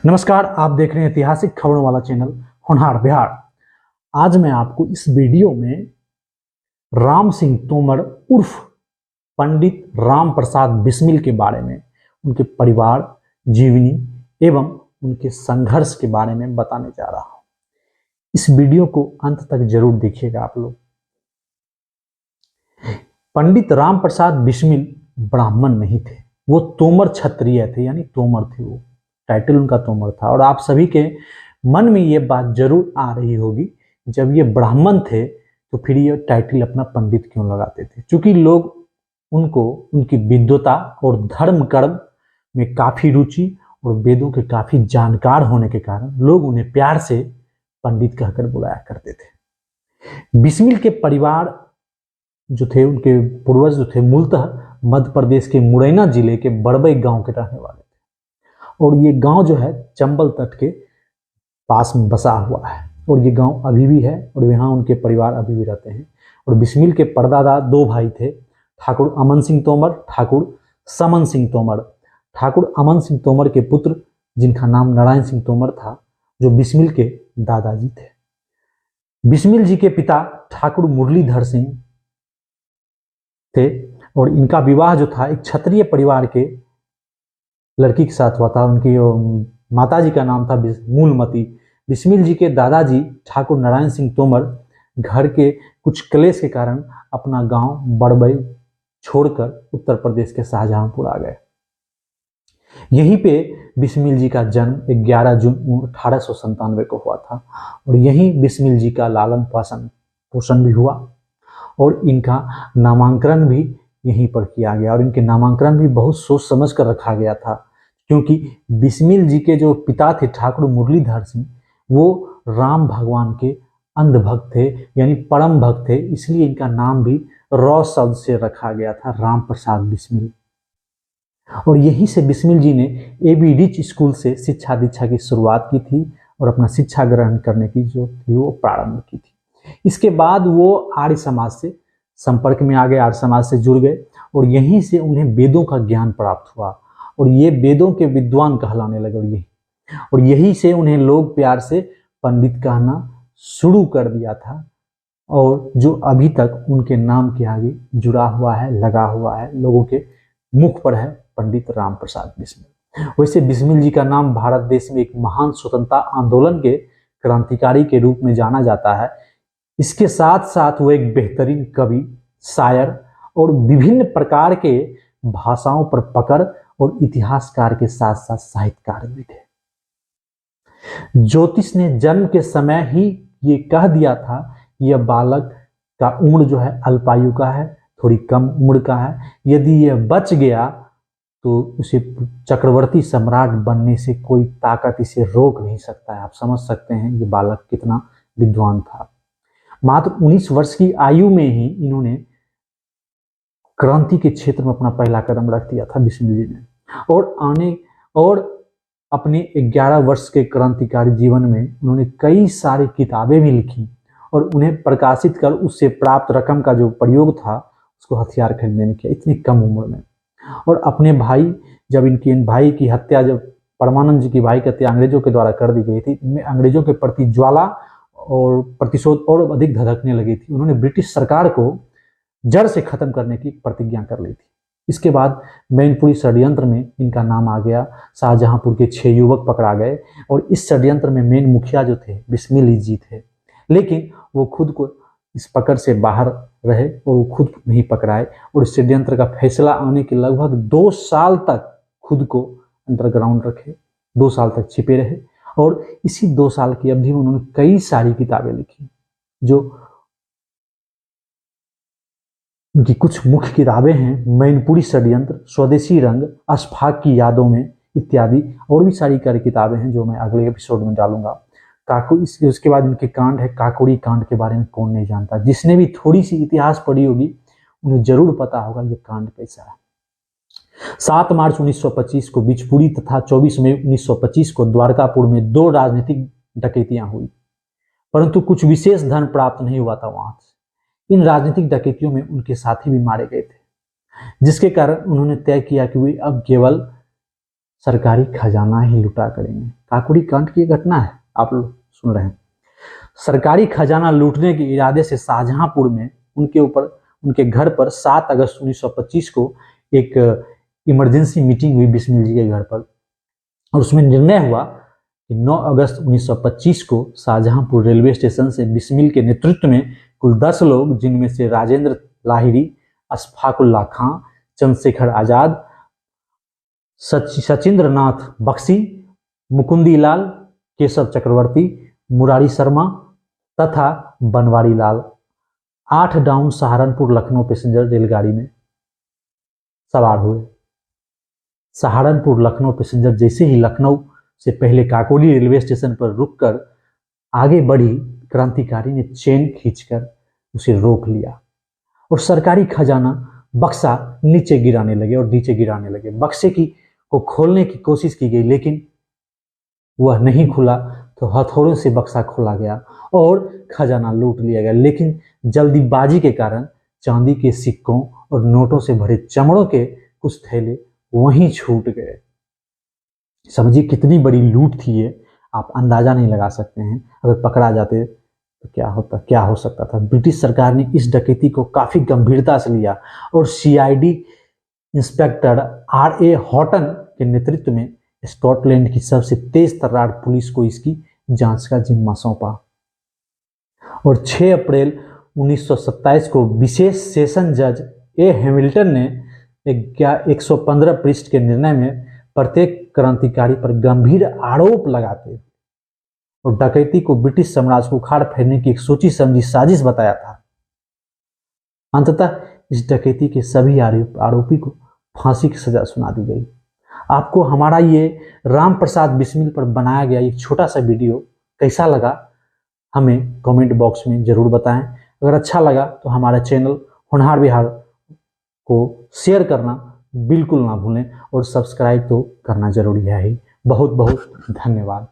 नमस्कार, आप देख रहे हैं ऐतिहासिक खबरों वाला चैनल होनहार बिहार। आज मैं आपको इस वीडियो में राम सिंह तोमर उर्फ पंडित राम प्रसाद बिस्मिल के बारे में, उनके परिवार, जीवनी एवं उनके संघर्ष के बारे में बताने जा रहा हूं। इस वीडियो को अंत तक जरूर देखिएगा आप लोग। पंडित राम प्रसाद बिस्मिल ब्राह्मण नहीं थे, वो तोमर क्षत्रिय थे, यानी तोमर थे। वो टाइटल उनका तोमर था। और आप सभी के मन में ये बात जरूर आ रही होगी, जब ये ब्राह्मण थे तो फिर ये टाइटल अपना पंडित क्यों लगाते थे। क्योंकि लोग उनको उनकी विद्वता और धर्म कर्म में काफी रुचि और वेदों के काफी जानकार होने के कारण लोग उन्हें प्यार से पंडित कहकर बुलाया करते थे। बिस्मिल के परिवार जो थे, उनके पूर्वज जो थे, मूलतः मध्य प्रदेश के मुरैना जिले के बड़बई गांव के रहने वाले थे। और ये गांव जो है चंबल तट के पास में बसा हुआ है और ये गांव अभी भी है और यहाँ उनके परिवार अभी भी रहते हैं। और बिस्मिल के परदादा दो भाई थे, ठाकुर अमन सिंह तोमर, ठाकुर समन सिंह तोमर। ठाकुर अमन सिंह तोमर के पुत्र, जिनका नाम नारायण सिंह तोमर था, जो बिस्मिल के दादाजी थे। बिस्मिल जी के पिता ठाकुर मुरलीधर सिंह थे और इनका विवाह जो था एक क्षत्रिय परिवार के लड़की के साथ हुआ था। उनकी माताजी का नाम था मूलमती। बिस्मिल जी के दादाजी ठाकुर नारायण सिंह तोमर घर के कुछ क्लेश के कारण अपना गांव बड़बई छोड़कर उत्तर प्रदेश के शाहजहांपुर आ गए। यहीं पे बिस्मिल जी का जन्म 11 जून 1897 को हुआ था और यहीं बिस्मिल जी का लालन पोषण भी हुआ और इनका नामांकन भी यहीं पर किया गया। और इनके नामांकन भी बहुत सोच समझ कर रखा गया था, क्योंकि बिस्मिल जी के जो पिता थे ठाकुर मुरलीधर सिंह, वो राम भगवान के अंधभक्त थे, यानी परम भक्त थे। इसलिए इनका नाम भी रॉ शब्द से रखा गया था, राम प्रसाद बिस्मिल। और यहीं से बिस्मिल जी ने एबी रिच स्कूल से शिक्षा दीक्षा की शुरुआत की थी और अपना शिक्षा ग्रहण करने की जो थी वो प्रारंभ की थी। इसके बाद वो आर्य समाज से संपर्क में आ गए, आर्य समाज से जुड़ गए और यहीं से उन्हें वेदों का ज्ञान प्राप्त हुआ और ये वेदों के विद्वान कहलाने लगे। और यही से उन्हें लोग प्यार से पंडित कहना शुरू कर दिया था और जो अभी तक उनके नाम के आगे जुड़ा हुआ है, लगा हुआ है, लोगों के मुख पर है, पंडित राम प्रसाद बिस्मिल। वैसे बिस्मिल जी का नाम भारत देश में एक महान स्वतंत्रता आंदोलन के क्रांतिकारी के रूप में जाना जाता है। इसके साथ साथ वो एक बेहतरीन कवि, शायर और विभिन्न प्रकार के भाषाओं पर पकड़ और इतिहासकार के साथ साथ साहित्यकार भी थे। ज्योतिष ने जन्म के समय ही ये कह दिया था कि यह बालक का उम्र जो है अल्पायु का है, थोड़ी कम उम्र का है। यदि यह बच गया तो उसे चक्रवर्ती सम्राट बनने से कोई ताकत इसे रोक नहीं सकता है। आप समझ सकते हैं ये बालक कितना विद्वान था। मात्र 19 वर्ष की आयु में ही इन्होंने क्रांति के क्षेत्र में अपना पहला कदम रख दिया था बिस्मिल जी ने। और अपने 11 वर्ष के क्रांतिकारी जीवन में उन्होंने कई सारी किताबें भी लिखी और उन्हें प्रकाशित कर उससे प्राप्त रकम का जो प्रयोग था उसको हथियार खरीदने में किया, इतनी कम उम्र में। और अपने भाई, जब इनके भाई की हत्या, जब परमानंद जी की भाई की हत्या अंग्रेजों के द्वारा कर दी गई थी, इनमें अंग्रेजों के प्रति ज्वाला और प्रतिशोध और अधिक धधकने लगी थी। उन्होंने ब्रिटिश सरकार को जड़ से खत्म करने की प्रतिज्ञा कर ली थी। इसके बाद मैनपुरी षड्यंत्र में इनका नाम आ गया। शाहजहांपुर के 6 युवक पकड़ा गए और इस षड्यंत्र में मेन मुखिया जो थे बिस्मिल जी थे, लेकिन वो खुद को इस पकड़ से बाहर रहे और वो खुद नहीं पकड़ाए और षड्यंत्र का फैसला आने के लगभग 2 साल तक खुद को अंडरग्राउंड रखे, 2 साल तक छिपे रहे। और इसी 2 साल की अवधि में उन्होंने कई सारी किताबें लिखी। जो उनकी कुछ मुख्य किताबें हैं मैनपुरी षड्यंत्र, स्वदेशी रंग, अशफाक की यादों में इत्यादि, और भी सारी किताबें हैं जो मैं अगले एपिसोड में डालूंगा। उसके बाद इनके कांड है काकोरी कांड, के बारे में कौन नहीं जानता। जिसने भी थोड़ी सी इतिहास पढ़ी होगी उन्हें जरूर पता होगा ये कांड कैसा है। 7 मार्च 1925 को बिचपुरी तथा 24 मई 1925 को द्वारकापुर में 2 राजनीतिक डकैतियां हुई, परंतु कुछ विशेष धन प्राप्त नहीं हुआ था वहां से। इन राजनीतिक डकैतियों में उनके साथी भी मारे गए थे, जिसके कारण उन्होंने तय किया कि वे अब केवल सरकारी खजाना ही लुटा करेंगे। काकोरी कांड की घटना है, आप लोग सुन रहे हैं। सरकारी खजाना लूटने के इरादे से शाहजहांपुर में उनके घर पर 7 अगस्त 1925 को एक इमरजेंसी मीटिंग हुई बिस्मिल जी के घर पर, और उसमें निर्णय हुआ कि 9 अगस्त 1925 को शाहजहांपुर रेलवे स्टेशन से बिस्मिल के नेतृत्व में कुल 10 लोग, जिनमें से राजेंद्र लाहिरी, अशफाकुल्ला खां, चंद्रशेखर आजाद, सचिंद्र नाथ बख्शी, मुकुंदी लाल, केशव चक्रवर्ती, मुरारी शर्मा तथा बनवारी लाल 8 डाउन सहारनपुर लखनऊ पैसेंजर रेलगाड़ी में सवार हुए। सहारनपुर लखनऊ पैसेंजर जैसे ही लखनऊ से पहले काकोरी रेलवे स्टेशन पर रुककर आगे बढ़ी, क्रांतिकारी ने चेन खींचकर उसे रोक लिया और सरकारी खजाना बक्सा नीचे गिराने लगे। बक्से को खोलने की कोशिश की गई, लेकिन वह नहीं खुला, तो हथौड़ों से बक्सा खोला गया और खजाना लूट लिया गया। लेकिन जल्दीबाजी के कारण चांदी के सिक्कों और नोटों से भरे चमड़ों के कुछ थैले वहीं छूट गए। समझिए कितनी बड़ी लूट थी ये, आप अंदाजा नहीं लगा सकते हैं। अगर पकड़ा जाते तो क्या हो सकता था। ब्रिटिश सरकार ने इस डकैती को काफी गंभीरता से लिया और सीआईडी इंस्पेक्टर R.A. हॉटन के नेतृत्व में स्कॉटलैंड की सबसे तेज तर्रार पुलिस को इसकी जांच का जिम्मा सौंपा और 6 अप्रैल 1927 को विशेष सेशन जज A. हैमिल्टन ने 115 पृष्ठ के निर्णय में प्रत्येक क्रांतिकारी पर गंभीर आरोप लगाते और डकैती को ब्रिटिश साम्राज्य को उखाड़ फेरने की एक सोची समझी साजिश बताया था। अंततः इस डकैती के सभी आरोपी को फांसी की सजा सुना दी गई। आपको हमारा ये राम प्रसाद बिस्मिल पर बनाया गया एक छोटा सा वीडियो कैसा लगा, हमें कमेंट बॉक्स में जरूर बताएं। अगर अच्छा लगा तो हमारा चैनल होनहार बिहार को शेयर करना बिल्कुल ना भूलें और सब्सक्राइब तो करना जरूरी है ही। बहुत बहुत धन्यवाद।